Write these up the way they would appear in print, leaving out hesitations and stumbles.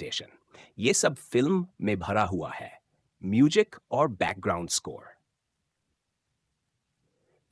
Presentation, ये सब film में भरा हुआ है। म्यूजिक और बैकग्राउंड स्कोर।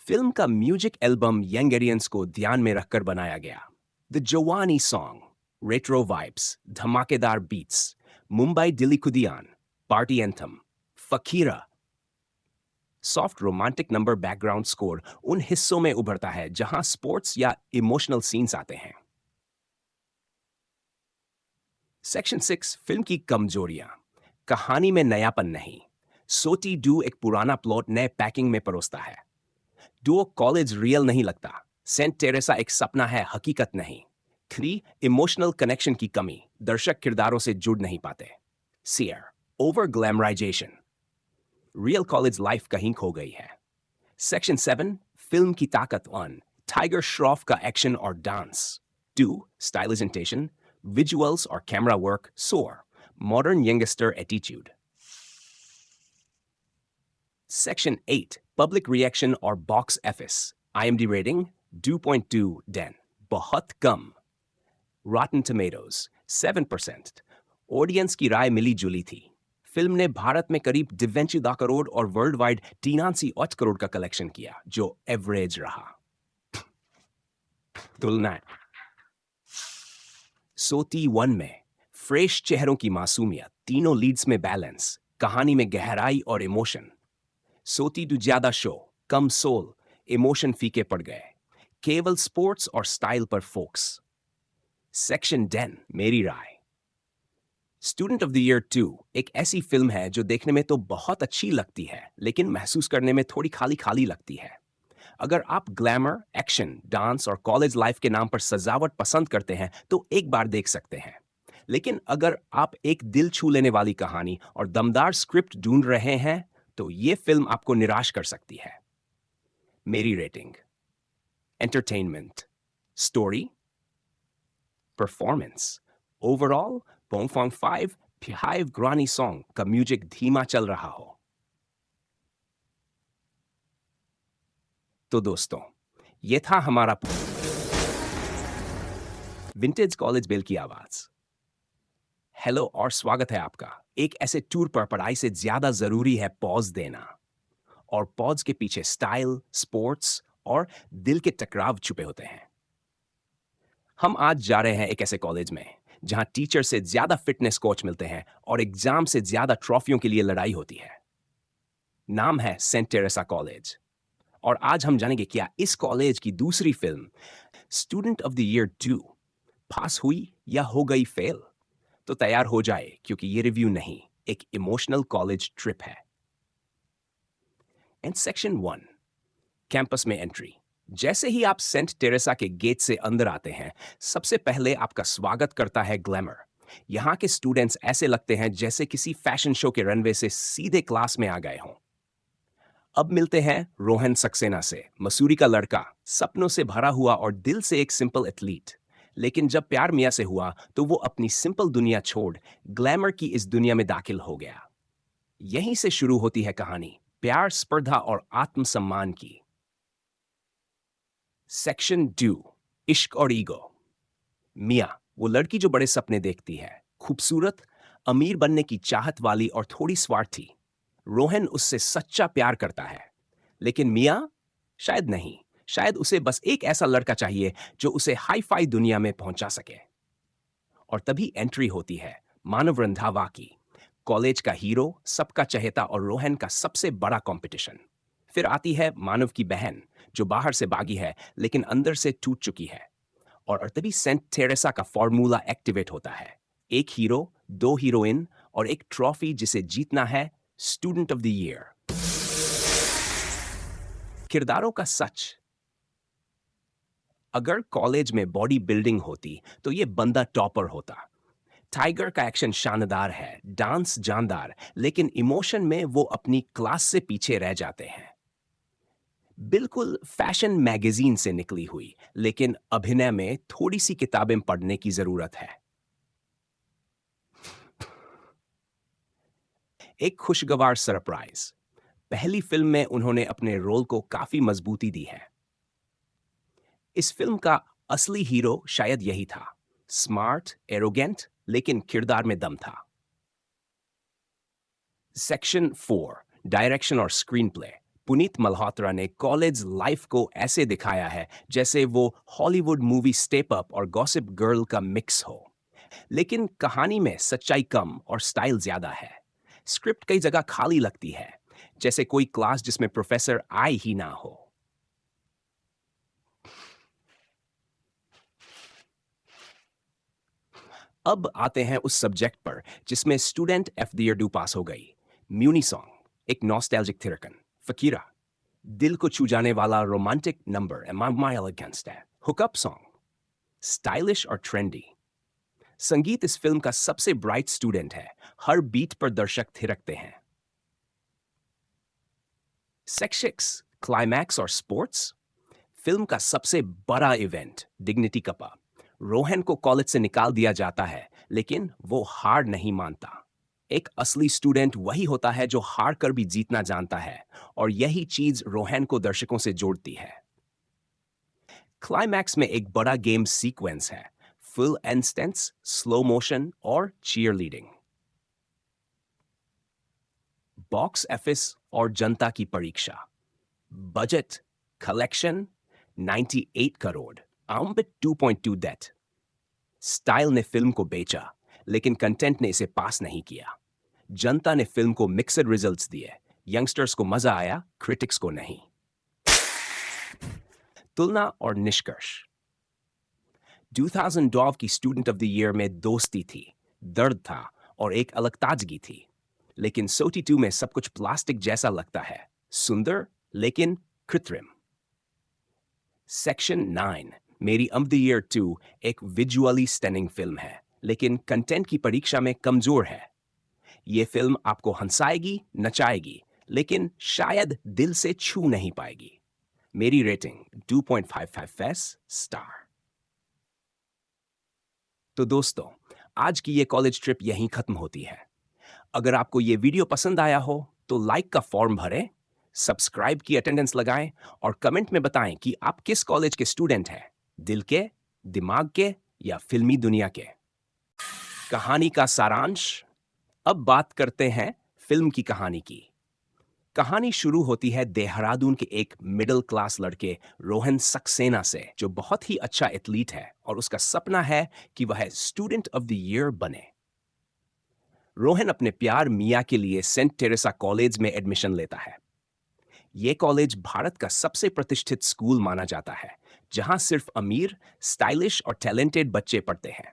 फिल्म का म्यूजिक एल्बम यंगेरियंस को ध्यान में रखकर बनाया गया। द जवानी सॉन्ग, रेट्रो वाइब्स, धमाकेदार बीट्स, मुंबई दिल्ली कुदियान, पार्टी एंथम, फकीरा। Soft romantic number background score उन हिस्सों में उभरता है जहां स्पोर्ट्स या इमोशनल सीन्स आते हैं। सेक्शन 6, फिल्म की कमजोरियां। कहानी में नयापन नहीं। सोटी डू एक पुराना प्लॉट नए पैकिंग में परोसता है। डुओ कॉलेज रियल नहीं लगता। सेंट टेरेसा एक सपना है, हकीकत नहीं। 3, इमोशनल कनेक्शन की कमी, दर्शक किरदारों से जुड़ नहीं पाते। सियर, over glamorisation, real college life कहीं खो गई है। सेक्शन 7, फिल्म की ताकत 1, टाइगर श्रॉफ का एक्शन और डांस। 2, स्टाइलिजेंटेशन, विजुअल्स और कैमरा वर्क सोर, modern youngster attitude. Section 8, Public Reaction और Box Office. IMDb rating 2.2 Den. बहुत कम. Rotten Tomatoes 7%. ऑडियंस की राय मिली जुली थी. फिल्म ने भारत में करीब 2 करोड़ और वर्ल्ड वाइड 3.8 करोड़ का कलेक्शन किया, जो एवरेज रहा. तुलना. सोती 1 में फ्रेश चेहरों की मासूमियत, तीनों लीड्स में बैलेंस, कहानी में गहराई और इमोशन. सोती डू ज्यादा शो, कम सोल, इमोशन फीके पड़ गए, केवल स्पोर्ट्स और स्टाइल पर फोक्स. सेक्शन 10, मेरी राय. स्टूडेंट ऑफ द ईयर 2 एक ऐसी फिल्म है जो देखने में तो बहुत अच्छी लगती है, लेकिन महसूस करने में थोड़ी खाली खाली लगती है. अगर आप ग्लैमर, एक्शन, डांस और कॉलेज लाइफ के नाम पर सजावट पसंद करते हैं तो एक बार देख सकते हैं. लेकिन अगर आप एक दिल छू लेने वाली कहानी और दमदार स्क्रिप्ट ढूंढ रहे हैं तो ये फिल्म आपको निराश कर सकती है. मेरी rating. Entertainment, story, performance. Overall पोंगफोंग 5 फिहाइव ग्रानी सॉन्ग का म्यूजिक धीमा चल रहा हो. तो दोस्तों, ये था हमारा विंटेज कॉलेज बेल की आवाज. हेलो और स्वागत है आपका एक ऐसे टूर पर पढ़ाई से ज्यादा जरूरी है पॉज देना. और पॉज के पीछे स्टाइल, स्पोर्ट्स और दिल के टकराव छुपे होते हैं. हम आज जा रहे हैं एक ऐसे कॉलेज में जहां टीचर से ज्यादा फिटनेस कोच मिलते हैं और एग्जाम से ज्यादा ट्रॉफियों के लिए लड़ाई होती है. नाम है सेंट टेरेसा कॉलेज. और आज हम जानेंगे क्या इस कॉलेज की दूसरी film student of the year 2 पास हुई या हो गई फेल. तो तैयार हो जाए क्योंकि ये रिव्यू नहीं, एक इमोशनल कॉलेज ट्रिप है. एंड सेक्शन 1, कैंपस में एंट्री. जैसे ही आप सेंट टेरेसा के गेट से अंदर आते हैं, सबसे पहले आपका स्वागत करता है ग्लैमर. यहां के स्टूडेंट्स ऐसे लगते हैं जैसे किसी फैशन शो के रनवे से सीधे क्लास में आ गए हों. अब मिलते हैं रोहन सक्सेना से, मसूरी का लड़का, सपनों से भरा हुआ और दिल से एक सिंपल एथलीट. लेकिन जब प्यार मिया से हुआ तो वो अपनी सिंपल दुनिया छोड़ ग्लैमर की इस दुनिया में दाखिल हो गया. यहीं से शुरू होती है कहानी, प्यार, स्पर्धा और आत्मसम्मान की. सेक्शन 2, इश्क और ईगो. मिया, वो लड़की जो बड़े सपने देखती है, खूबसूरत, अमीर बनने की चाहत वाली और थोड़ी स्वार्थी. रोहन उससे सच्चा प्यार करता है. लेकिन मिया शायद नहीं, शायद उसे बस एक ऐसा लड़का चाहिए जो उसे हाई फाई दुनिया में पहुंचा सके. और तभी एंट्री होती है मानव रंधावा की, कॉलेज का हीरो, सबका चहेता और रोहन का सबसे बड़ा कंपटीशन. फिर आती है मानव की बहन जो बाहर से बागी है लेकिन अंदर से टूट चुकी है. और तभी सेंट टेरेसा का फॉर्मूला एक्टिवेट होता है, एक हीरो, 2 हीरोइन और एक ट्रॉफी जिसे जीतना है, स्टूडेंट ऑफ द ईयर. किरदारों का सच. अगर कॉलेज में बॉडी बिल्डिंग होती तो ये बंदा टॉपर होता. टाइगर का एक्शन शानदार है, डांस जानदार, लेकिन इमोशन में वो अपनी क्लास से पीछे रह जाते हैं. बिल्कुल फैशन मैगजीन से निकली हुई, लेकिन अभिनय में थोड़ी सी किताबें पढ़ने की जरूरत है. एक खुशगवार सरप्राइज. पहली फिल्म में उन्होंने अपने रोल को काफी मजबूती दी है. इस फिल्म का असली हीरो शायद यही था, स्मार्ट, एरोगेंट, लेकिन किरदार में दम था। सेक्शन 4, डायरेक्शन और स्क्रीन प्ले। पुनीत मल्होत्रा ने कॉलेज लाइफ को ऐसे दिखाया है जैसे वो हॉलीवुड मूवी स्टेप अप और गॉसिप गर्ल का मिक्स हो। लेकिन कहानी में सच्चाई कम और स्टाइल ज्यादा है। स्क्रिप्ट कई जगह खाली लगती है, जैसे कोई क्लास जिसमें प्रोफेसर आए ही ना हो। अब आते हैं उस सब्जेक्ट पर जिसमें स्टूडेंट एफ द ईयर डू पास हो गई। म्यूनी सॉन्ग, एक नॉस्टैल्जिक थिरकन। फकीरा, दिल को छू जाने वाला रोमांटिक नंबर एम आई माइल अगेंस्ट है। हुकअप सॉन्ग, स्टाइलिश और ट्रेंडी। संगीत इस फिल्म का सबसे ब्राइट स्टूडेंट है, हर बीट पर दर्शक थिरकते हैं। सेक्शन 6, क्लाइमैक्स और स्पोर्ट्स। फिल्म का सबसे बड़ा इवेंट, डिग्निटी कपा। रोहन को कॉलेज से निकाल दिया जाता है, लेकिन वो हार नहीं मानता। एक असली स्टूडेंट वही होता है जो हार कर भी जीतना जानता है, और यही चीज रोहन को दर्शकों से जोड़ती है। क्लाइमैक्स में एक बड़ा गेम सीक्वेंस है, फुल इंस्टेंस, स्लो मोशन और चीयर लीडिंग। बॉक्स ऑफिस और जनता की परीक्षा। Budget, collection 98 crore, out 2.2 date. Style ने फिल्म को बेचा, लेकिन कंटेंट ने इसे पास नहीं किया। जनता ने फिल्म को मिक्सड रिजल्ट्स दिए, यंगस्टर्स को मजा आया, क्रिटिक्स को नहीं। तुलना और निष्कर्ष। 2012 की स्टूडेंट ऑफ द ईयर में दोस्ती थी, दर्द था और एक अलग ताजगी थी। लेकिन सोटी 2 में सब कुछ प्लास्टिक जैसा लगता है, सुंदर लेकिन कृत्रिम। सेक्शन 9, मेरी ऑफ द ईयर 2 एक विजुअली स्टनिंग फिल्म है, लेकिन कंटेंट की परीक्षा में कमजोर है। ये फिल्म आपको हंसाएगी, नचाएगी, लेकिन शायद दिल से छू नहीं पाएगी। मेरी रेटिंग 2.55 स्टार। तो दोस्तों, आज की ये कॉलेज ट्रिप यहीं खत्म होती है। अगर आपको ये वीडियो पसंद आया हो तो लाइक का फॉर्म भरें, सब्सक्राइब की अटेंडेंस लगाएं और कमेंट में बताएं कि आप किस कॉलेज के स्टूडेंट हैं, दिल के, दिमाग के या फिल्मी दुनिया के। कहानी का सारांश। अब बात करते हैं फिल्म की कहानी की। कहानी शुरू होती है देहरादून के एक मिडिल क्लास लड़के रोहन सक्सेना से, जो बहुत ही अच्छा एथलीट है और उसका सपना है कि वह स्टूडेंट ऑफ द ईयर बने। रोहन अपने प्यार मिया के लिए सेंट टेरेसा कॉलेज में एडमिशन लेता है। यह कॉलेज भारत का सबसे प्रतिष्ठित स्कूल माना जाता है, जहां सिर्फ अमीर, स्टाइलिश और टैलेंटेड बच्चे पढ़ते हैं।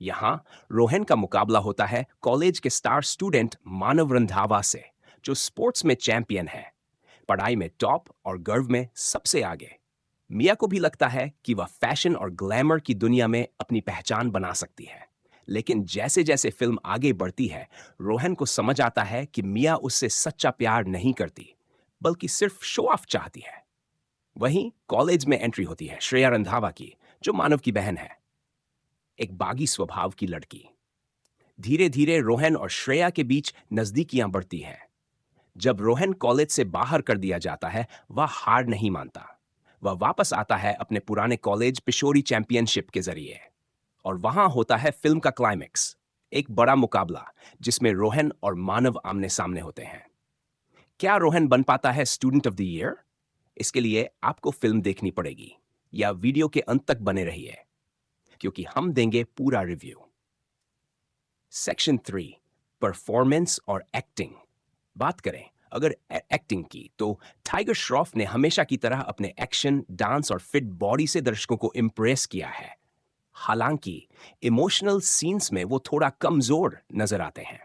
यहां रोहन का मुकाबला होता है कॉलेज के स्टार स्टूडेंट मानव रंधावा से, जो स्पोर्ट्स में चैंपियन है, पढ़ाई में टॉप और गर्व में सबसे आगे। मिया को भी लगता है कि वह फैशन और ग्लैमर की दुनिया में अपनी पहचान बना सकती है। लेकिन जैसे जैसे फिल्म आगे बढ़ती है, रोहन को समझ आता है कि मिया उससे सच्चा प्यार नहीं करती, बल्कि सिर्फ शो ऑफ चाहती है। वहीं कॉलेज में एंट्री होती है श्रेया रंधावा की, जो मानव की बहन है, एक बागी स्वभाव की लड़की। धीरे धीरे रोहन और श्रेया के बीच नजदीकियां बढ़ती हैं। जब रोहन कॉलेज से बाहर कर दिया जाता है, वह हार नहीं मानता। वह वापस आता है अपने पुराने कॉलेज पिशोरी चैंपियनशिप के जरिए, और वहां होता है फिल्म का क्लाइमैक्स, एक बड़ा मुकाबला जिसमें रोहन और मानव आमने सामने होते हैं। क्या रोहन बन पाता है स्टूडेंट ऑफ द ईयर? इसके लिए आपको फिल्म देखनी पड़ेगी, या वीडियो के अंत तक बने रहिए, क्योंकि हम देंगे पूरा रिव्यू। सेक्शन 3, परफॉर्मेंस और एक्टिंग। बात करें अगर एक्टिंग की, तो टाइगर श्रॉफ ने हमेशा की तरह अपने एक्शन, डांस और फिट बॉडी से दर्शकों को इम्प्रेस किया है। हालांकि इमोशनल सीन्स में वो थोड़ा कमजोर नजर आते हैं।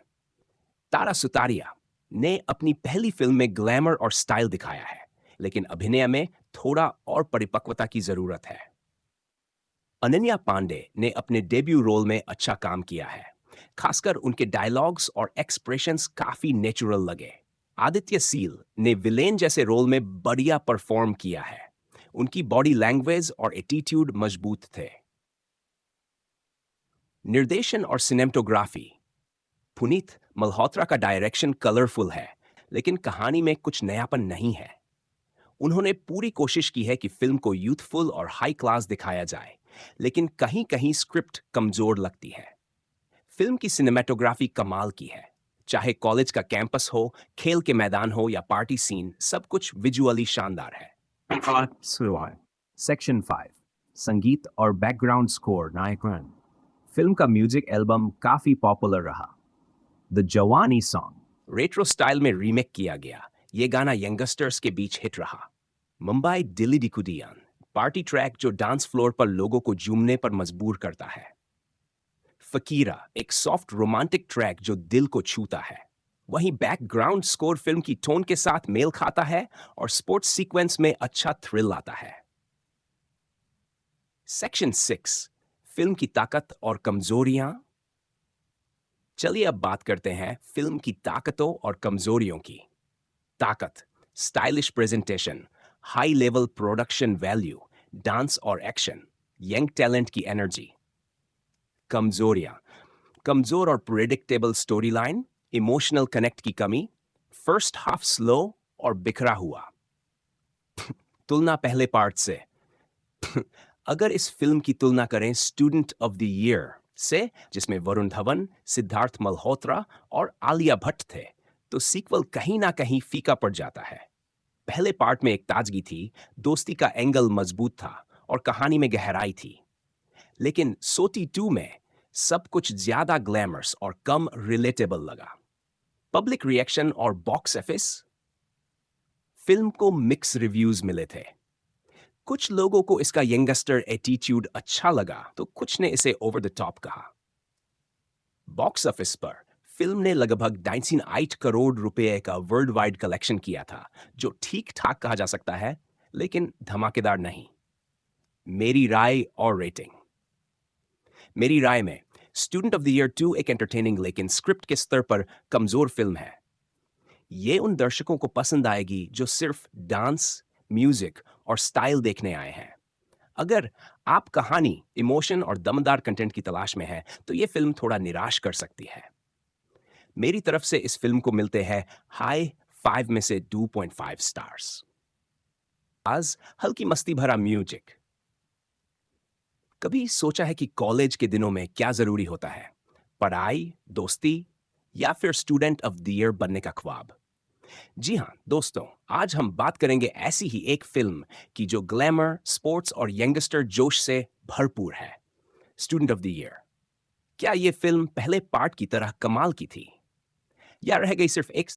तारा सुतारिया ने अपनी पहली फिल्म में ग्लैमर और स्टाइल दिखाया है, लेकिन अभिनय में थोड़ा और परिपक्वता की जरूरत है। अनन्या पांडे ने अपने डेब्यू रोल में अच्छा काम किया है, खासकर उनके डायलॉग्स और एक्सप्रेशंस काफी नेचुरल लगे। आदित्य सील ने विलेन जैसे रोल में बढ़िया परफॉर्म किया है। उनकी बॉडी लैंग्वेज और एटीट्यूड मजबूत थे। निर्देशन और सिनेमेटोग्राफी। पुनीत मल्होत्रा का डायरेक्शन कलरफुल है, लेकिन कहानी में कुछ नयापन नहीं है। उन्होंने पूरी कोशिश की है कि फिल्म को यूथफुल और हाई क्लास दिखाया जाए, लेकिन कहीं कहीं स्क्रिप्ट कमजोर लगती है। फिल्म की सिनेमेटोग्राफी कमाल की है। चाहे कॉलेज का कैंपस हो, खेल के मैदान हो या पार्टी सीन, सब कुछ विजुअली शानदार है। सेक्शन 5, संगीत और बैकग्राउंड स्कोर नायकन। फिल्म का म्यूजिक एल्बम काफी पॉपुलर रहा। द जवानी सॉन्ग रेट्रो स्टाइल में रीमेक किया गया। ये गाना यंगस्टर्स के बीच हिट रहा। मुंबई दिल्ली डिकुडियान पार्टी ट्रैक जो डांस फ्लोर पर लोगों को झूमने पर मजबूर करता है। फकीरा एक सॉफ्ट रोमांटिक ट्रैक जो दिल को छूता है। वहीं बैकग्राउंड स्कोर फिल्म की टोन के साथ मेल खाता है और स्पोर्ट्स सीक्वेंस में अच्छा थ्रिल आता है। सेक्शन 6, फिल्म की ताकत और कमजोरियां। चलिए अब बात करते हैं फिल्म की ताकतों और कमजोरियों की। ताकत, stylish presentation, high level production value, dance और एक्शन, यंग टैलेंट की एनर्जी। कमजोरियां, कमजोर और predictable story line, emotional connect की कमी, फर्स्ट हाफ स्लो और बिखरा हुआ। तुलना पहले पार्ट से। अगर इस फिल्म की तुलना करें स्टूडेंट ऑफ द ईयर से, जिसमें वरुण धवन, सिद्धार्थ मल्होत्रा और आलिया भट्ट थे, तो सीक्वल कहीं ना कहीं फीका पड़ जाता है। पहले पार्ट में एक ताजगी थी, दोस्ती का एंगल मजबूत था और कहानी में गहराई थी। लेकिन सोटी 2 में सब कुछ ज्यादा ग्लैमरस और कम रिलेटेबल लगा। पब्लिक रिएक्शन और बॉक्स ऑफिस। फिल्म को मिक्स रिव्यूज मिले थे। कुछ लोगों को इसका यंगस्टर एटीट्यूड अच्छा लगा तो कुछ ने इसे ओवर द टॉप कहा। बॉक्स ऑफिस पर फिल्म ने लगभग 2.8 करोड़ रुपए का वर्ल्ड वाइड कलेक्शन किया था, जो ठीक ठाक कहा जा सकता है, लेकिन धमाकेदार नहीं। मेरी राय और रेटिंग। मेरी राय में स्टूडेंट ऑफ द ईयर 2 एक एंटरटेनिंग लेकिन स्क्रिप्ट के स्तर पर कमजोर फिल्म है। ये उन दर्शकों को पसंद आएगी जो सिर्फ डांस, म्यूजिक और स्टाइल देखने आए हैं। अगर आप कहानी, इमोशन और दमदार कंटेंट की तलाश में हैं, तो ये फिल्म थोड़ा निराश कर सकती है। मेरी तरफ से इस फिल्म को मिलते हैं हाई 5 में से 2.5 स्टार्स। आज हल्की मस्ती भरा म्यूजिक। कभी सोचा है कि कॉलेज के दिनों में क्या जरूरी होता है? पढ़ाई, दोस्ती या फिर स्टूडेंट ऑफ द ईयर बनने का ख्वाब? जी हाँ दोस्तों, आज हम बात करेंगे ऐसी ही एक फिल्म की जो ग्लैमर, स्पोर्ट्स और यंगस्टर जोश से भरपूर है। Student of the year. क्या ये फिल्म पहले पार्ट की तरह कमाल की थी या रह गई सिर्फ एक